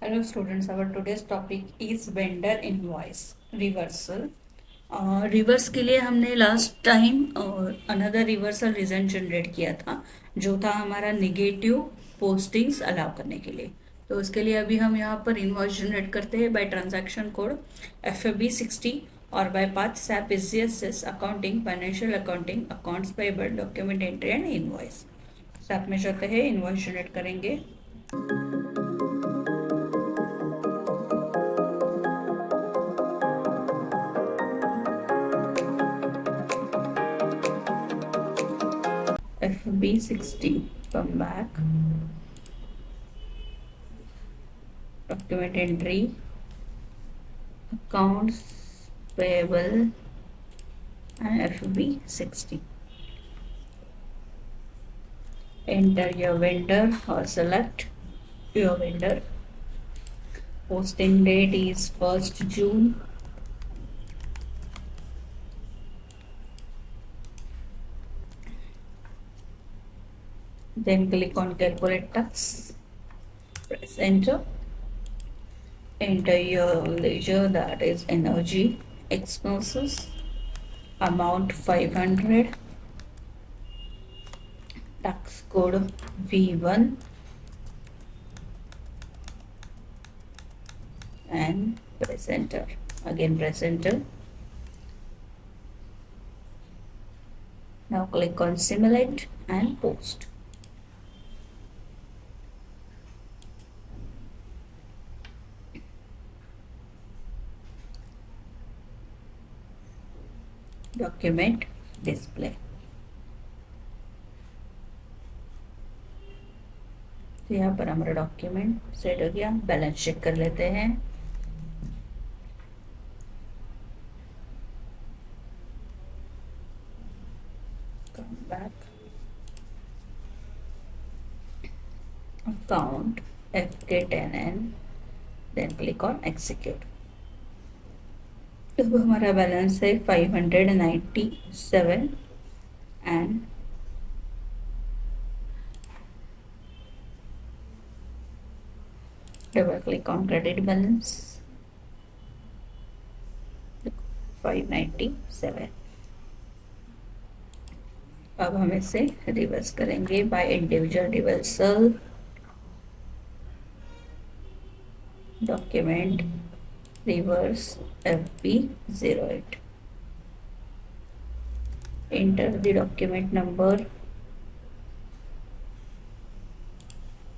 Hello students, our today's topic is vendor invoice reversal. Reverse के लिए हमने last time another reversal reason generate किया था जो था हमारा निगेटिव पोस्टिंग्स अलाउ करने के लिए। तो उसके लिए अभी हम यहाँ पर इनवॉइस जनरेट करते हैं बाय ट्रांजैक्शन कोड FB60 और by path SAP S accounting, financial accounting, accounts payable, document entry and invoice. SAP में जाते हैं, इनवॉइस जनरेट करेंगे। FB60, come back, document entry, accounts payable and FB60. Enter your vendor or select your vendor. Posting date is 1st June. Then click on calculate tax, press enter. Enter your ledger, that is energy expenses, amount 500, tax code V1 and press enter. Again press enter. Now click on simulate and post. Document display. तो यहाँ पर हमारा document set हो गया। Balance check कर लेते हैं। Come back, account FK10N, then click on execute. अब हमारा बैलेंस है 597 and double click on credit balance 597। अब हम इसे रिवर्स करेंगे by individual reversal. Document reverse FB08. Enter the document number.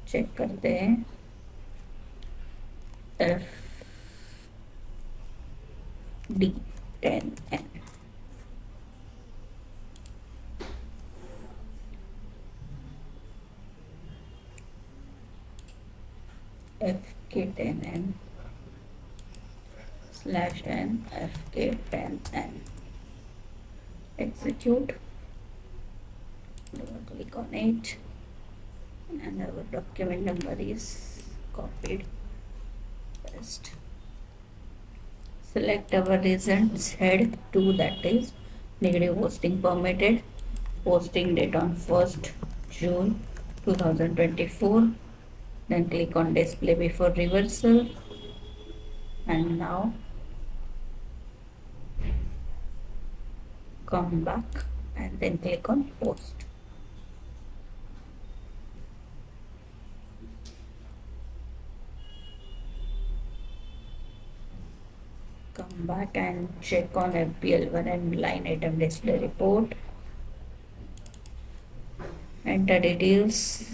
Check करते हैं FD10N। FK10N /n FK10N. Execute. Double click on it, and our document number is copied. Paste. Select our results head 2, that is negative posting permitted. Posting date on 1st June 2024. Then click on display before reversal, and now come back and then click on post. Come back and check on FBL1 and line item display report. Enter details,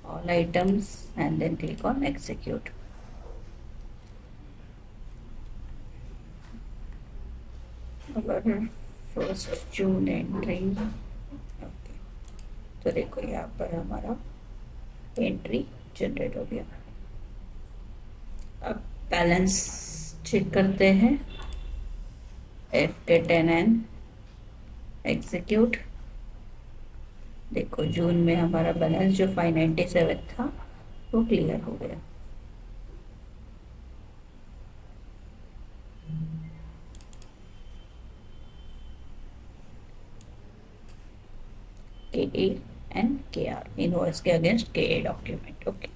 all items, and then click on execute. Our 1st June entry. Okay, तो देखो यहाँ पर हमारा entry generate हो गया। अब balance check करते हैं। FK10N execute. देखो जून में हमारा बैलेंस जो 597 था वो क्लियर हो गया। KA and KR, invoice के अगेंस्ट KA डॉक्यूमेंट। ओके।